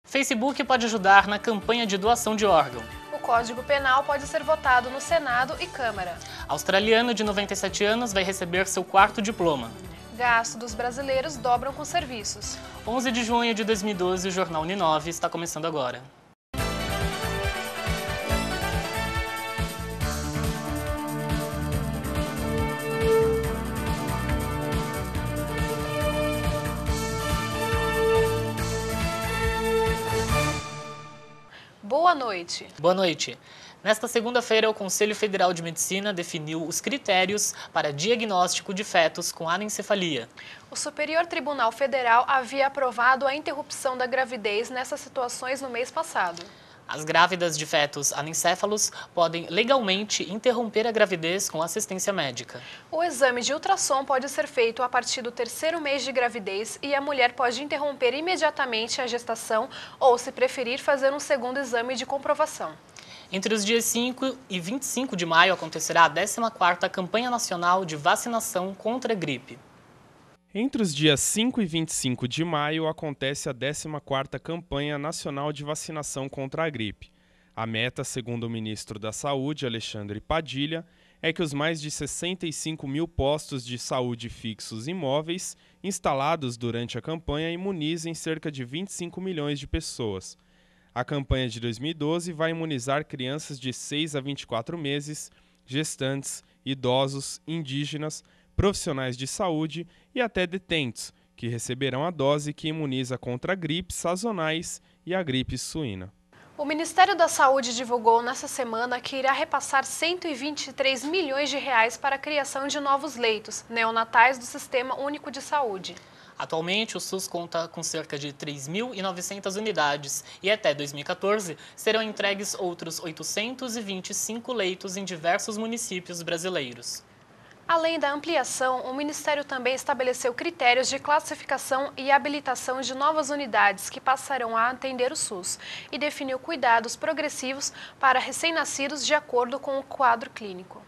Facebook pode ajudar na campanha de doação de órgão. O Código Penal pode ser votado no Senado e Câmara. Australiano de 97 anos vai receber seu quarto diploma. Gasto dos brasileiros dobram com serviços. 11 de junho de 2012, o jornal Uninove está começando agora. Boa noite. Boa noite. Nesta segunda-feira, o Conselho Federal de Medicina definiu os critérios para diagnóstico de fetos com anencefalia. O Superior Tribunal Federal havia aprovado a interrupção da gravidez nessas situações no mês passado. As grávidas de fetos anencéfalos podem legalmente interromper a gravidez com assistência médica. O exame de ultrassom pode ser feito a partir do terceiro mês de gravidez e a mulher pode interromper imediatamente a gestação ou, se preferir, fazer um segundo exame de comprovação. Entre os dias 5 e 25 de maio acontecerá a 14ª Campanha Nacional de Vacinação contra a Gripe. Entre os dias 5 e 25 de maio acontece a 14ª Campanha Nacional de Vacinação contra a Gripe. A meta, segundo o ministro da Saúde, Alexandre Padilha, é que os mais de 65 mil postos de saúde fixos imóveis instalados durante a campanha imunizem cerca de 25 milhões de pessoas. A campanha de 2012 vai imunizar crianças de 6 a 24 meses, gestantes, idosos, indígenas, profissionais de saúde e até detentos, que receberão a dose que imuniza contra gripes sazonais e a gripe suína. O Ministério da Saúde divulgou nesta semana que irá repassar 123 milhões de reais para a criação de novos leitos neonatais do Sistema Único de Saúde. Atualmente, o SUS conta com cerca de 3.900 unidades e até 2014 serão entregues outros 825 leitos em diversos municípios brasileiros. Além da ampliação, o Ministério também estabeleceu critérios de classificação e habilitação de novas unidades que passarão a atender o SUS e definiu cuidados progressivos para recém-nascidos de acordo com o quadro clínico.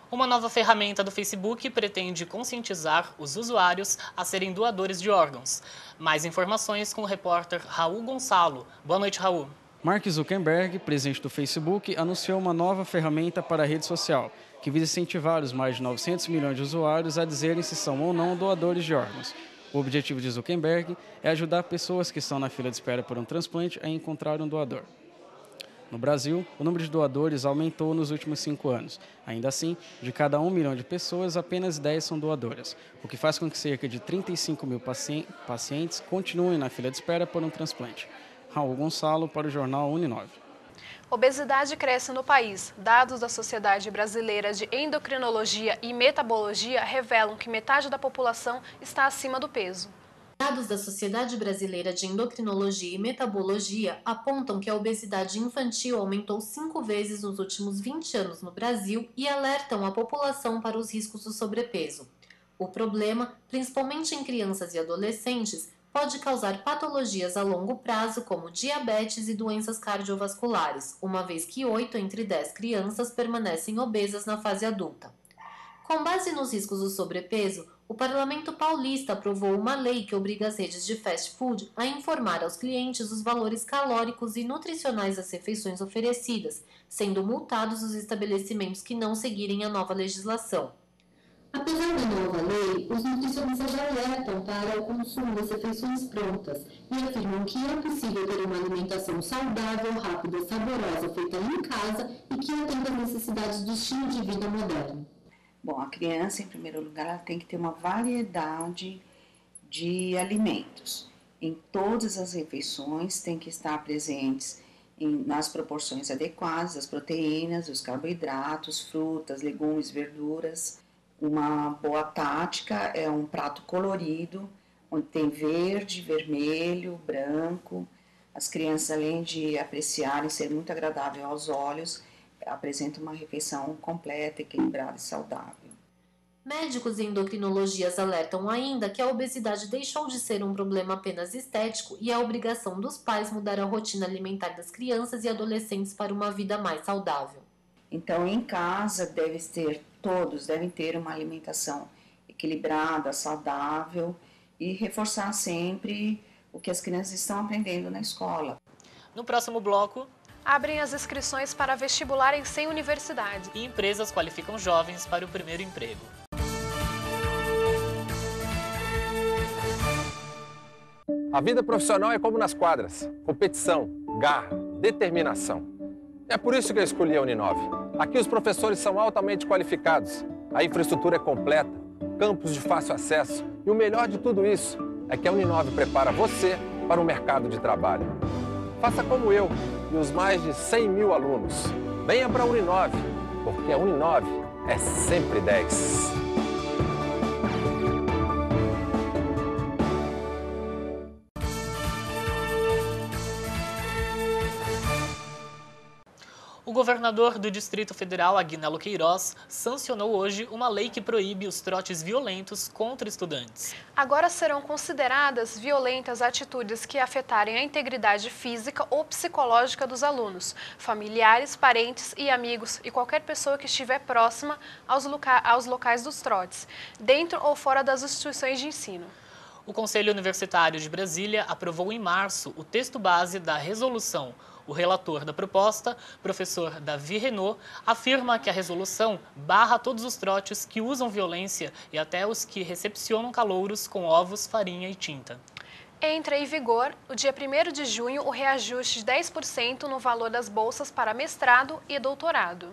Uma nova ferramenta do Facebook pretende conscientizar os usuários a serem doadores de órgãos. Mais informações com o repórter Raul Gonçalo. Boa noite, Raul. Mark Zuckerberg, presidente do Facebook, anunciou uma nova ferramenta para a rede social, que visa incentivar os mais de 900 milhões de usuários a dizerem se são ou não doadores de órgãos. O objetivo de Zuckerberg é ajudar pessoas que estão na fila de espera por um transplante a encontrar um doador. No Brasil, o número de doadores aumentou nos últimos 5 anos. Ainda assim, de cada 1 milhão de pessoas, apenas 10 são doadoras, o que faz com que cerca de 35 mil pacientes continuem na fila de espera por um transplante. Raul Gonçalo para o jornal Uninove. Obesidade cresce no país. Dados da Sociedade Brasileira de Endocrinologia e Metabologia revelam que metade da população está acima do peso. Dados da Sociedade Brasileira de Endocrinologia e Metabologia apontam que a obesidade infantil aumentou 5 vezes nos últimos 20 anos no Brasil e alertam a população para os riscos do sobrepeso. O problema, principalmente em crianças e adolescentes, pode causar patologias a longo prazo como diabetes e doenças cardiovasculares, uma vez que 8 entre 10 crianças permanecem obesas na fase adulta. Com base nos riscos do sobrepeso, o Parlamento Paulista aprovou uma lei que obriga as redes de fast food a informar aos clientes os valores calóricos e nutricionais das refeições oferecidas, sendo multados os estabelecimentos que não seguirem a nova legislação. Apesar da nova lei, os nutricionistas alertam para o consumo das refeições prontas e afirmam que é possível ter uma alimentação saudável, rápida e saborosa feita em casa e que atenda às necessidades do estilo de vida moderno. Bom, a criança, em primeiro lugar, ela tem que ter uma variedade de alimentos. Em todas as refeições tem que estar presentes nas proporções adequadas as proteínas, os carboidratos, frutas, legumes, verduras. Uma boa tática é um prato colorido, onde tem verde, vermelho, branco. As crianças, além de apreciarem, ser muito agradável aos olhos, apresentam uma refeição completa, equilibrada e saudável. Médicos e endocrinologias alertam ainda que a obesidade deixou de ser um problema apenas estético e a obrigação dos pais mudar a rotina alimentar das crianças e adolescentes para uma vida mais saudável. Então, em casa, todos devem ter uma alimentação equilibrada, saudável e reforçar sempre o que as crianças estão aprendendo na escola. No próximo bloco, abrem as inscrições para vestibular em 100 universidades. e empresas qualificam jovens para o primeiro emprego. A vida profissional é como nas quadras: competição, garra, determinação. É por isso que eu escolhi a Uninove. Aqui os professores são altamente qualificados, a infraestrutura é completa, campus de fácil acesso e o melhor de tudo isso é que a Uninove prepara você para o mercado de trabalho. Faça como eu e os mais de 100 mil alunos. Venha para a Uninove, porque a Uninove é sempre 10. O governador do Distrito Federal, Aguinaldo Queiroz, sancionou hoje uma lei que proíbe os trotes violentos contra estudantes. Agora serão consideradas violentas atitudes que afetarem a integridade física ou psicológica dos alunos, familiares, parentes e amigos e qualquer pessoa que estiver próxima aos locais dos trotes, dentro ou fora das instituições de ensino. O Conselho Universitário de Brasília aprovou em março o texto base da resolução. O relator da proposta, professor Davi Renaud, afirma que a resolução barra todos os trotes que usam violência e até os que recepcionam calouros com ovos, farinha e tinta. Entra em vigor, no dia 1º de junho, o reajuste de 10% no valor das bolsas para mestrado e doutorado.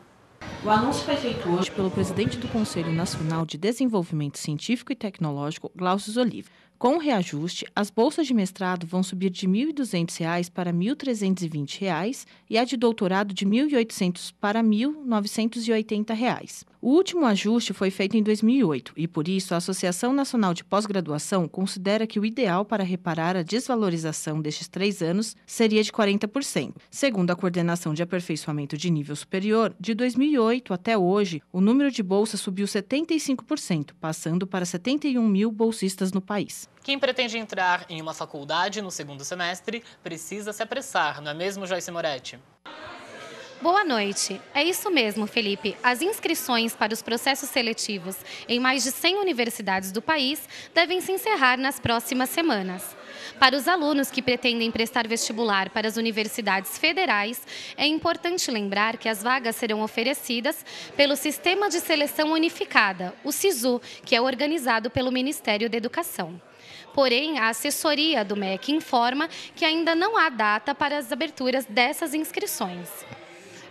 O anúncio foi feito hoje pelo presidente do Conselho Nacional de Desenvolvimento Científico e Tecnológico, Glaucio Oliva. Com o reajuste, as bolsas de mestrado vão subir de R$ 1.200 para R$ 1.320 e a de doutorado de R$ 1.800 para R$ 1.980. O último ajuste foi feito em 2008 e, por isso, a Associação Nacional de Pós-Graduação considera que o ideal para reparar a desvalorização destes 3 anos seria de 40%. Segundo a Coordenação de Aperfeiçoamento de Nível Superior, de 2008 até hoje, o número de bolsas subiu 75%, passando para 71 mil bolsistas no país. Quem pretende entrar em uma faculdade no segundo semestre precisa se apressar, não é mesmo, Joyce Moretti? Boa noite. É isso mesmo, Felipe. As inscrições para os processos seletivos em mais de 100 universidades do país devem se encerrar nas próximas semanas. Para os alunos que pretendem prestar vestibular para as universidades federais, é importante lembrar que as vagas serão oferecidas pelo Sistema de Seleção Unificada, o SISU, que é organizado pelo Ministério da Educação. Porém, a assessoria do MEC informa que ainda não há data para as aberturas dessas inscrições.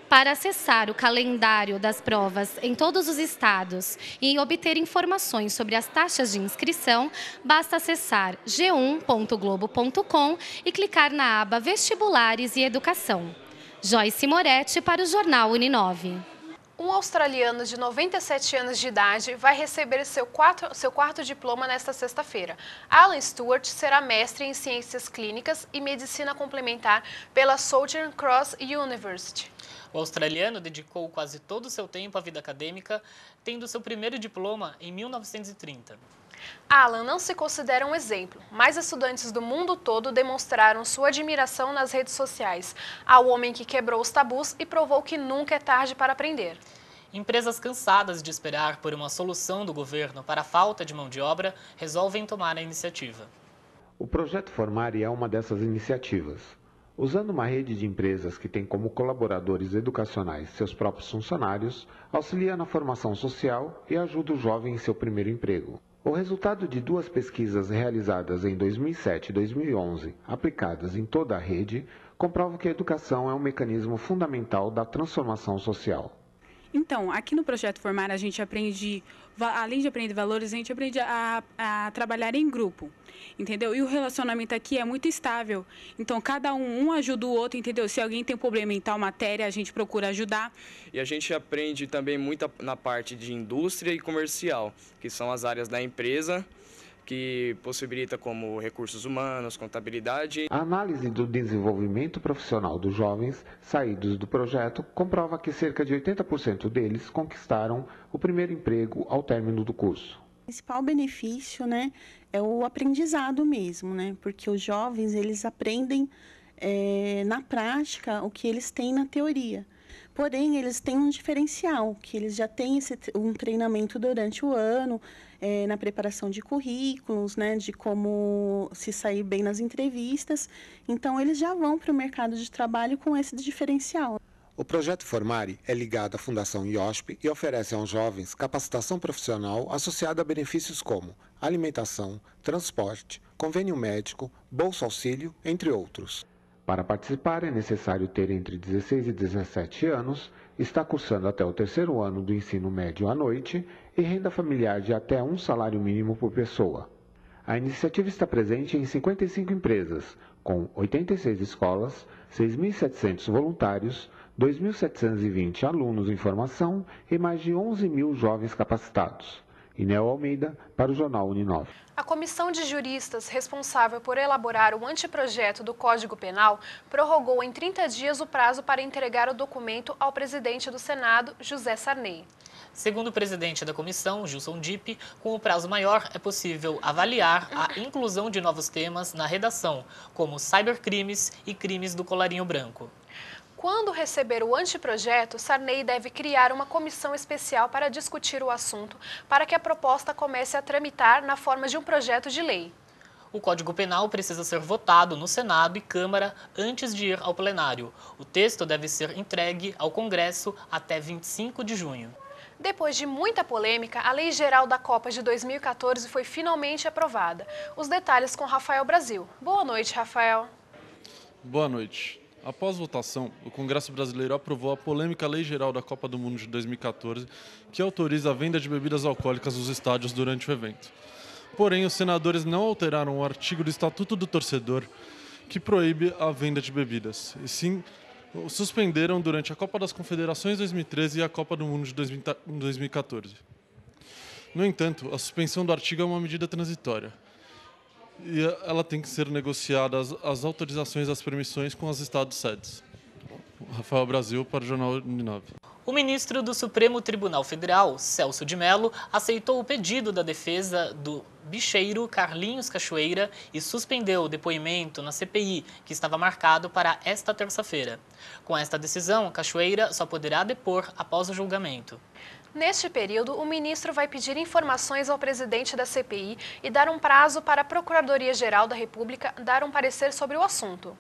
Para acessar o calendário das provas em todos os estados e obter informações sobre as taxas de inscrição, basta acessar g1.globo.com e clicar na aba Vestibulares e Educação. Joyce Moretti para o Jornal Uninove. Um australiano de 97 anos de idade vai receber seu quarto diploma nesta sexta-feira. Alan Stewart será mestre em Ciências Clínicas e Medicina Complementar pela Southern Cross University. O australiano dedicou quase todo o seu tempo à vida acadêmica, tendo seu primeiro diploma em 1930. Alan não se considera um exemplo, mas estudantes do mundo todo demonstraram sua admiração nas redes sociais ao homem que quebrou os tabus e provou que nunca é tarde para aprender. Empresas cansadas de esperar por uma solução do governo para a falta de mão de obra resolvem tomar a iniciativa. O Projeto Formare é uma dessas iniciativas. Usando uma rede de empresas que tem como colaboradores educacionais seus próprios funcionários, auxilia na formação social e ajuda o jovem em seu primeiro emprego. O resultado de 2 pesquisas realizadas em 2007 e 2011, aplicadas em toda a rede, comprova que a educação é um mecanismo fundamental da transformação social. Então, aqui no Projeto Formar, a gente aprende, além de aprender valores, a gente aprende a trabalhar em grupo, entendeu? E o relacionamento aqui é muito estável. Então, cada um ajuda o outro, entendeu? Se alguém tem problema em tal matéria, a gente procura ajudar. E a gente aprende também muito na parte de indústria e comercial, que são as áreas da empresa, que possibilita como recursos humanos, contabilidade. A análise do desenvolvimento profissional dos jovens saídos do projeto comprova que cerca de 80% deles conquistaram o primeiro emprego ao término do curso. O principal benefício, é o aprendizado mesmo, porque os jovens eles aprendem na prática o que eles têm na teoria. Porém, eles têm um diferencial, que eles já têm um treinamento durante o ano, na preparação de currículos, né, de como se sair bem nas entrevistas. Então, eles já vão para o mercado de trabalho com esse diferencial. O projeto Formare é ligado à Fundação IOSP e oferece aos jovens capacitação profissional associada a benefícios como alimentação, transporte, convênio médico, bolsa auxílio, entre outros. Para participar é necessário ter entre 16 e 17 anos, estar cursando até o 3º ano do ensino médio à noite e renda familiar de até um salário mínimo por pessoa. A iniciativa está presente em 55 empresas, com 86 escolas, 6.700 voluntários, 2.720 alunos em formação e mais de 11.000 jovens capacitados. Inel Almeida, para o jornal Uninove. A comissão de juristas responsável por elaborar o anteprojeto do Código Penal prorrogou em 30 dias o prazo para entregar o documento ao presidente do Senado, José Sarney. Segundo o presidente da comissão, Gilson Dipp, com o prazo maior é possível avaliar a inclusão de novos temas na redação, como cybercrimes e crimes do colarinho branco. Quando receber o anteprojeto, Sarney deve criar uma comissão especial para discutir o assunto, para que a proposta comece a tramitar na forma de um projeto de lei. O Código Penal precisa ser votado no Senado e Câmara antes de ir ao plenário. O texto deve ser entregue ao Congresso até 25 de junho. Depois de muita polêmica, a Lei Geral da Copa de 2014 foi finalmente aprovada. Os detalhes com Rafael Brasil. Boa noite, Rafael. Boa noite. Após votação, o Congresso Brasileiro aprovou a polêmica Lei Geral da Copa do Mundo de 2014, que autoriza a venda de bebidas alcoólicas nos estádios durante o evento. Porém, os senadores não alteraram o artigo do Estatuto do Torcedor, que proíbe a venda de bebidas, e sim o suspenderam durante a Copa das Confederações 2013 e a Copa do Mundo de 2014. No entanto, a suspensão do artigo é uma medida transitória. E ela tem que ser negociada as autorizações das permissões com os estados-sedes. Rafael Brasil, para o Jornal Uninove. O ministro do Supremo Tribunal Federal, Celso de Mello, aceitou o pedido da defesa do bicheiro Carlinhos Cachoeira e suspendeu o depoimento na CPI, que estava marcado para esta terça-feira. Com esta decisão, Cachoeira só poderá depor após o julgamento. Neste período, o ministro vai pedir informações ao presidente da CPI e dar um prazo para a Procuradoria-Geral da República dar um parecer sobre o assunto.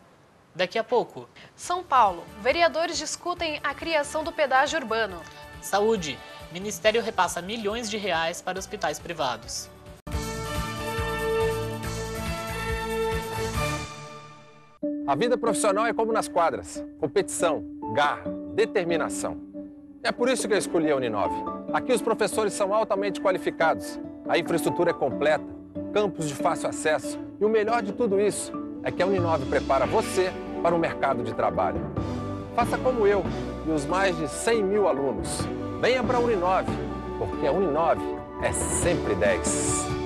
Daqui a pouco. São Paulo. Vereadores discutem a criação do pedágio urbano. Saúde. Ministério repassa milhões de reais para hospitais privados. A vida profissional é como nas quadras. Competição, garra, determinação. É por isso que eu escolhi a Uninove. Aqui os professores são altamente qualificados, a infraestrutura é completa, campus de fácil acesso e o melhor de tudo isso é que a Uninove prepara você para o mercado de trabalho. Faça como eu e os mais de 100 mil alunos. Venha para a Uninove, porque a Uninove é sempre 10.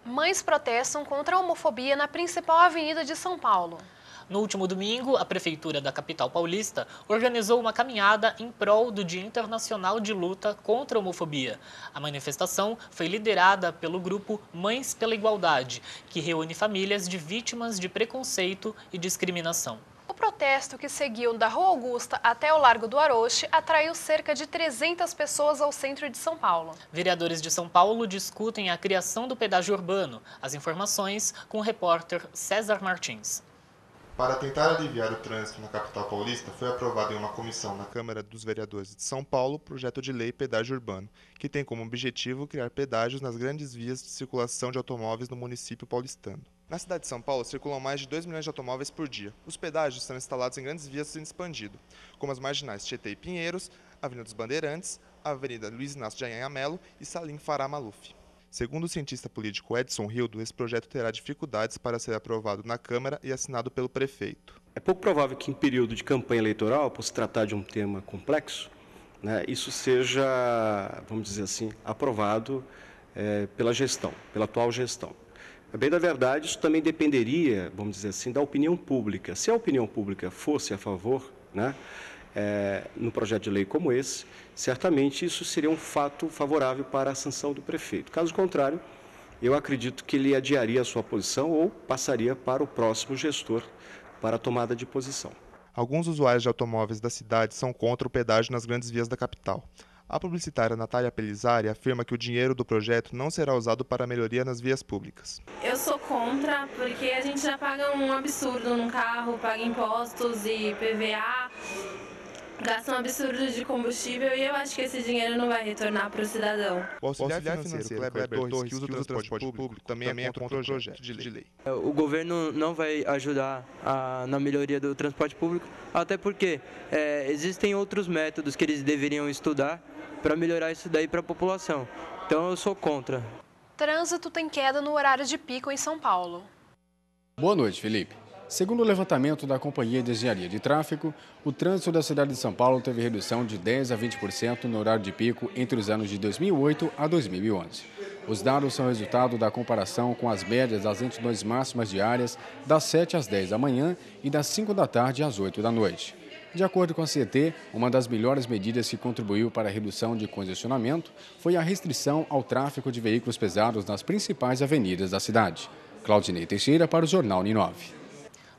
Mães protestam contra a homofobia na principal avenida de São Paulo. No último domingo, a Prefeitura da capital paulista organizou uma caminhada em prol do Dia Internacional de Luta contra a Homofobia. A manifestação foi liderada pelo grupo Mães pela Igualdade, que reúne famílias de vítimas de preconceito e discriminação. O protesto, que seguiu da Rua Augusta até o Largo do Aroche, atraiu cerca de 300 pessoas ao centro de São Paulo. Vereadores de São Paulo discutem a criação do pedágio urbano. As informações com o repórter César Martins. Para tentar aliviar o trânsito na capital paulista, foi aprovado em uma comissão na Câmara dos Vereadores de São Paulo o projeto de lei Pedágio Urbano, que tem como objetivo criar pedágios nas grandes vias de circulação de automóveis no município paulistano. Na cidade de São Paulo, circulam mais de 2 milhões de automóveis por dia. Os pedágios são instalados em grandes vias sem expandido, como as marginais Tietê e Pinheiros, Avenida dos Bandeirantes, Avenida Luiz Inácio de Anhanha-Melo e Salim Farah Maluf. Segundo o cientista político Edson Hildo, esse projeto terá dificuldades para ser aprovado na Câmara e assinado pelo prefeito. É pouco provável que em período de campanha eleitoral, por se tratar de um tema complexo, isso seja, vamos dizer assim, aprovado pela gestão, pela atual gestão. Bem da verdade, isso também dependeria, vamos dizer assim, da opinião pública. Se a opinião pública fosse a favor, no projeto de lei como esse, certamente isso seria um fato favorável para a sanção do prefeito. Caso contrário, eu acredito que ele adiaria a sua posição ou passaria para o próximo gestor para a tomada de posição. Alguns usuários de automóveis da cidade são contra o pedágio nas grandes vias da capital. A publicitária Natália Pelizari afirma que o dinheiro do projeto não será usado para a melhoria nas vias públicas. Eu sou contra, porque a gente já paga um absurdo num carro, paga impostos e PVA, gasta um absurdo de combustível e eu acho que esse dinheiro não vai retornar para o cidadão. O auxiliar financeiro Kleber Torres, que usa o transporte público, também é contra o projeto de lei. O governo não vai ajudar na melhoria do transporte público, até porque existem outros métodos que eles deveriam estudar para melhorar isso daí para a população. Então eu sou contra. Trânsito tem queda no horário de pico em São Paulo. Boa noite, Felipe. Segundo o levantamento da Companhia de Engenharia de Tráfego, o trânsito da cidade de São Paulo teve redução de 10% a 20% no horário de pico entre os anos de 2008 a 2011. Os dados são resultado da comparação com as médias das lentidões máximas diárias das 7 às 10 da manhã e das 5 da tarde às 8 da noite. De acordo com a CET, uma das melhores medidas que contribuiu para a redução de congestionamento foi a restrição ao tráfego de veículos pesados nas principais avenidas da cidade. Claudinei Teixeira para o Jornal Uninove.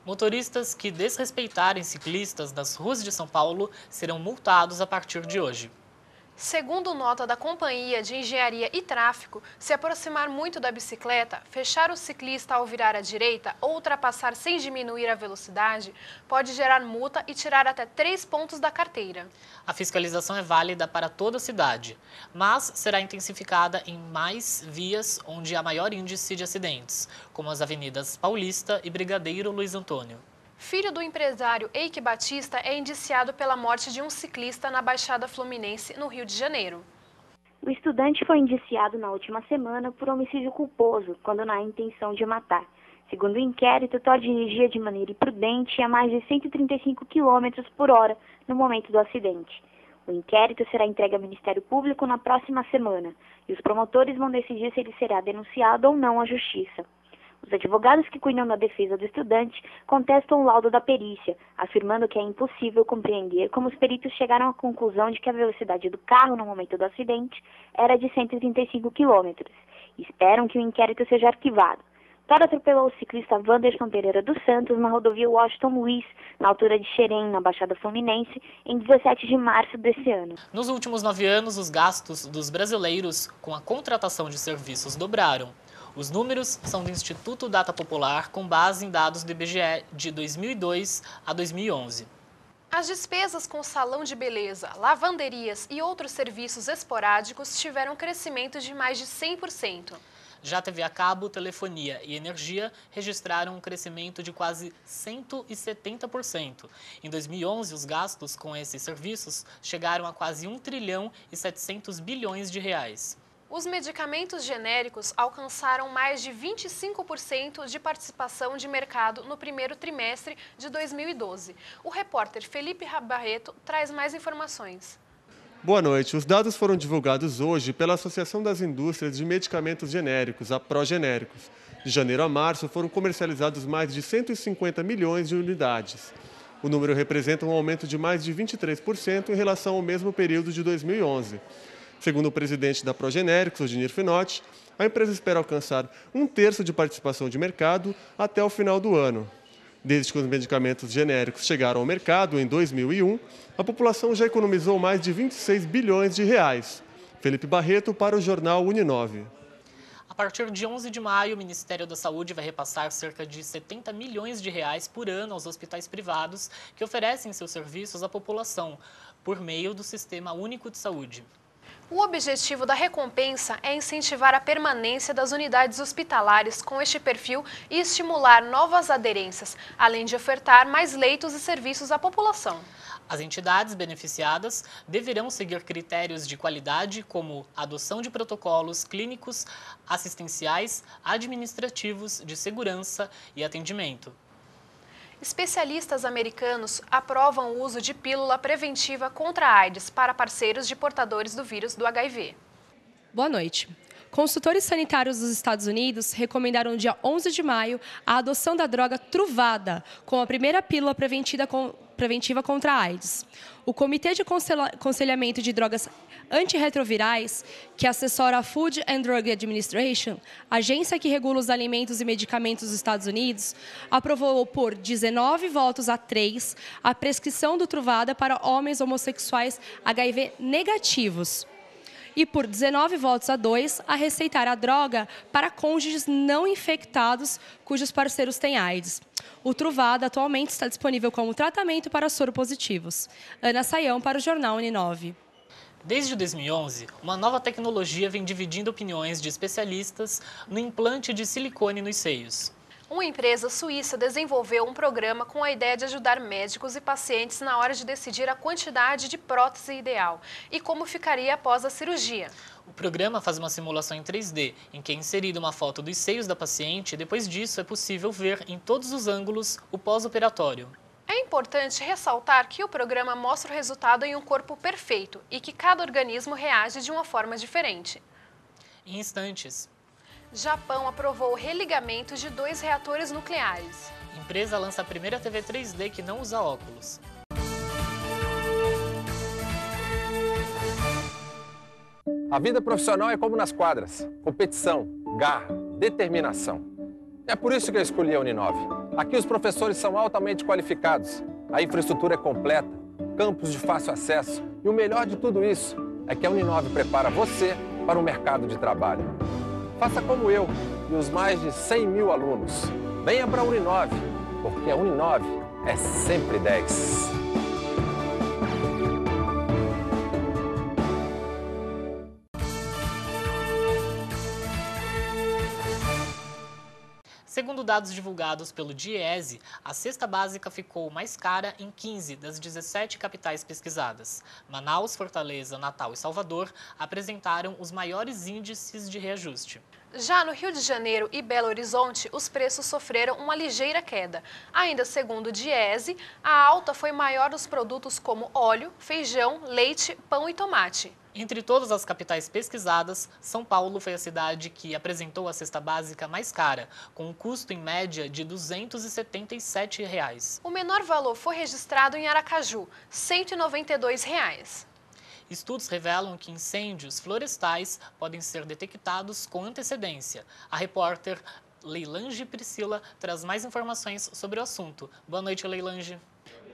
Motoristas que desrespeitarem ciclistas nas ruas de São Paulo serão multados a partir de hoje. Segundo nota da Companhia de Engenharia e Tráfego, se aproximar muito da bicicleta, fechar o ciclista ao virar à direita ou ultrapassar sem diminuir a velocidade, pode gerar multa e tirar até 3 pontos da carteira. A fiscalização é válida para toda a cidade, mas será intensificada em mais vias onde há maior índice de acidentes, como as avenidas Paulista e Brigadeiro Luiz Antônio. Filho do empresário Eike Batista é indiciado pela morte de um ciclista na Baixada Fluminense, no Rio de Janeiro. O estudante foi indiciado na última semana por homicídio culposo, quando não há intenção de matar. Segundo o inquérito, Todd dirigia de maneira imprudente a mais de 135 km por hora no momento do acidente. O inquérito será entregue ao Ministério Público na próxima semana e os promotores vão decidir se ele será denunciado ou não à Justiça. Os advogados que cuidam da defesa do estudante contestam o laudo da perícia, afirmando que é impossível compreender como os peritos chegaram à conclusão de que a velocidade do carro no momento do acidente era de 135 km. Esperam que o inquérito seja arquivado. Todd atropelou o ciclista Wanderson Pereira dos Santos na rodovia Washington Luiz, na altura de Xerém, na Baixada Fluminense, em 17 de março desse ano. Nos últimos 9 anos, os gastos dos brasileiros com a contratação de serviços dobraram. Os números são do Instituto Data Popular, com base em dados do IBGE de 2002 a 2011. As despesas com salão de beleza, lavanderias e outros serviços esporádicos tiveram crescimento de mais de 100%. Já TV a cabo, telefonia e energia registraram um crescimento de quase 170%. Em 2011, os gastos com esses serviços chegaram a quase 1 trilhão e 700 bilhões de reais. Os medicamentos genéricos alcançaram mais de 25% de participação de mercado no primeiro trimestre de 2012. O repórter Felipe Barreto traz mais informações. Boa noite. Os dados foram divulgados hoje pela Associação das Indústrias de Medicamentos Genéricos, a Progenéricos. De janeiro a março foram comercializados mais de 150 milhões de unidades. O número representa um aumento de mais de 23% em relação ao mesmo período de 2011. Segundo o presidente da Progenéricos, Odinir Finotti, a empresa espera alcançar 1/3 de participação de mercado até o final do ano. Desde que os medicamentos genéricos chegaram ao mercado em 2001, a população já economizou mais de 26 bilhões de reais. Felipe Barreto para o Jornal Uninove. A partir de 11 de maio, o Ministério da Saúde vai repassar cerca de 70 milhões de reais por ano aos hospitais privados que oferecem seus serviços à população, por meio do Sistema Único de Saúde. O objetivo da recompensa é incentivar a permanência das unidades hospitalares com este perfil e estimular novas aderências, além de ofertar mais leitos e serviços à população. As entidades beneficiadas deverão seguir critérios de qualidade como adoção de protocolos clínicos, assistenciais, administrativos, de segurança e atendimento. Especialistas americanos aprovam o uso de pílula preventiva contra a AIDS para parceiros de portadores do vírus do HIV. Boa noite. Consultores sanitários dos Estados Unidos recomendaram no dia 11 de maio a adoção da droga Truvada como a primeira pílula preventiva contra a AIDS. O Comitê de Aconselhamento de Drogas Antirretrovirais, que assessora a Food and Drug Administration, agência que regula os alimentos e medicamentos dos Estados Unidos, aprovou por 19 votos a 3 a prescrição do Truvada para homens homossexuais HIV negativos. E por 19 votos a 2, a receitar a droga para cônjuges não infectados cujos parceiros têm AIDS. O Truvada atualmente está disponível como tratamento para soropositivos. Ana Saião para o Jornal Uninove. Desde 2011, uma nova tecnologia vem dividindo opiniões de especialistas no implante de silicone nos seios. Uma empresa suíça desenvolveu um programa com a ideia de ajudar médicos e pacientes na hora de decidir a quantidade de prótese ideal e como ficaria após a cirurgia. O programa faz uma simulação em 3D, em que é inserida uma foto dos seios da paciente e depois disso é possível ver em todos os ângulos o pós-operatório. É importante ressaltar que o programa mostra o resultado em um corpo perfeito e que cada organismo reage de uma forma diferente. Em instantes. Japão aprovou o religamento de 2 reatores nucleares. A empresa lança a primeira TV 3D que não usa óculos. A vida profissional é como nas quadras: competição, garra, determinação. É por isso que eu escolhi a Uninove. Aqui os professores são altamente qualificados, a infraestrutura é completa, campus de fácil acesso e o melhor de tudo isso é que a Uninove prepara você para o mercado de trabalho. Faça como eu e os mais de 100 mil alunos. Venha para a Uninove, porque a Uninove é sempre 10. Segundo dados divulgados pelo DIEESE, a cesta básica ficou mais cara em 15 das 17 capitais pesquisadas. Manaus, Fortaleza, Natal e Salvador apresentaram os maiores índices de reajuste. Já no Rio de Janeiro e Belo Horizonte, os preços sofreram uma ligeira queda. Ainda segundo o DIEESE, a alta foi maior nos produtos como óleo, feijão, leite, pão e tomate. Entre todas as capitais pesquisadas, São Paulo foi a cidade que apresentou a cesta básica mais cara, com um custo em média de R$ 277. O menor valor foi registrado em Aracaju, R$ 192. Estudos revelam que incêndios florestais podem ser detectados com antecedência. A repórter Leilange Priscila traz mais informações sobre o assunto. Boa noite, Leilange.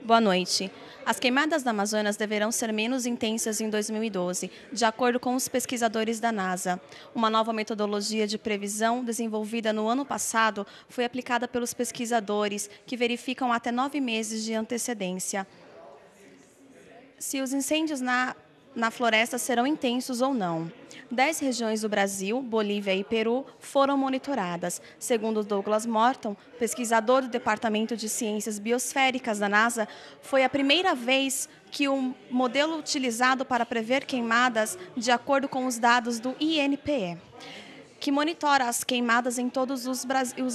Boa noite. As queimadas da Amazonas deverão ser menos intensas em 2012, de acordo com os pesquisadores da NASA. Uma nova metodologia de previsão, desenvolvida no ano passado, foi aplicada pelos pesquisadores, que verificam até 9 meses de antecedência se os incêndios na floresta serão intensos ou não. 10 regiões do Brasil, Bolívia e Peru foram monitoradas. Segundo Douglas Morton, pesquisador do Departamento de Ciências Biosféricas da NASA, foi a primeira vez que o modelo utilizado para prever queimadas, de acordo com os dados do INPE, que monitora as queimadas em todos os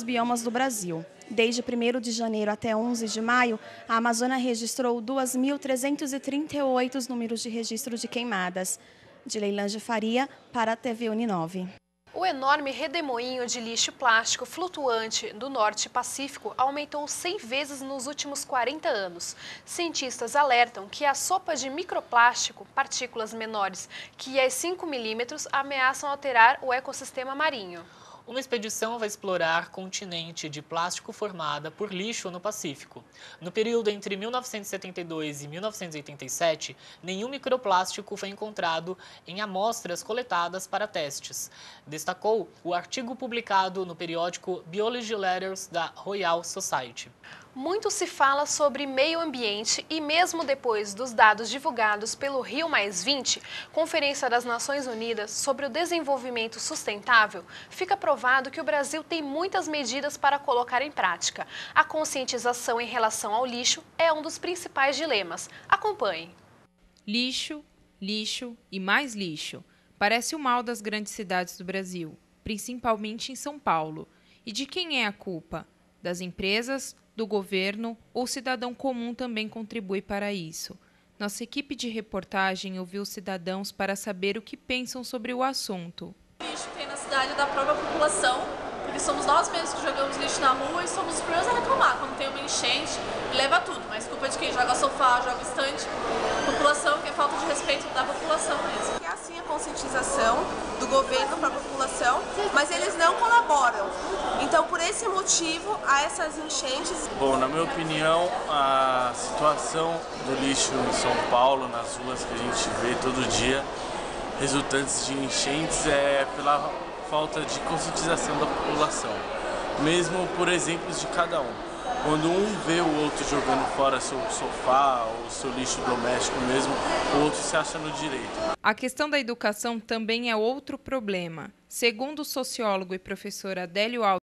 biomas do Brasil. Desde 1º de janeiro até 11 de maio, a Amazônia registrou 2.338 números de registro de queimadas. De Leilange Faria, para a TV Uninove. O enorme redemoinho de lixo plástico flutuante do Norte Pacífico aumentou 100 vezes nos últimos 40 anos. Cientistas alertam que a sopa de microplástico, partículas menores que as 5 milímetros, ameaçam alterar o ecossistema marinho. Uma expedição vai explorar continente de plástico formada por lixo no Pacífico. No período entre 1972 e 1987, nenhum microplástico foi encontrado em amostras coletadas para testes. Destacou o artigo publicado no periódico Biology Letters da Royal Society. Muito se fala sobre meio ambiente e mesmo depois dos dados divulgados pelo Rio+20, Conferência das Nações Unidas sobre o Desenvolvimento Sustentável, fica provado que o Brasil tem muitas medidas para colocar em prática. A conscientização em relação ao lixo é um dos principais dilemas. Acompanhe. Lixo, lixo e mais lixo. Parece o mal das grandes cidades do Brasil, principalmente em São Paulo. E de quem é a culpa? Das empresas, do governo ou cidadão comum também contribui para isso? Nossa equipe de reportagem ouviu cidadãos para saber o que pensam sobre o assunto. O lixo tem na responsabilidade é da própria população, porque somos nós mesmos que jogamos lixo na rua e somos os primeiros a reclamar quando tem uma enchente e leva tudo, mas culpa de quem joga sofá, joga estante, população, que é falta de respeito da população mesmo. É assim a conscientização do governo para a população, mas eles não colaboram. Então, por esse motivo, há essas enchentes. Bom, na minha opinião, a situação do lixo em São Paulo, nas ruas que a gente vê todo dia, resultantes de enchentes, é pela falta de conscientização da população, mesmo por exemplos de cada um. Quando um vê o outro jogando fora seu sofá ou seu lixo doméstico mesmo, o outro se acha no direito. A questão da educação também é outro problema. Segundo o sociólogo e professor Adélio Alves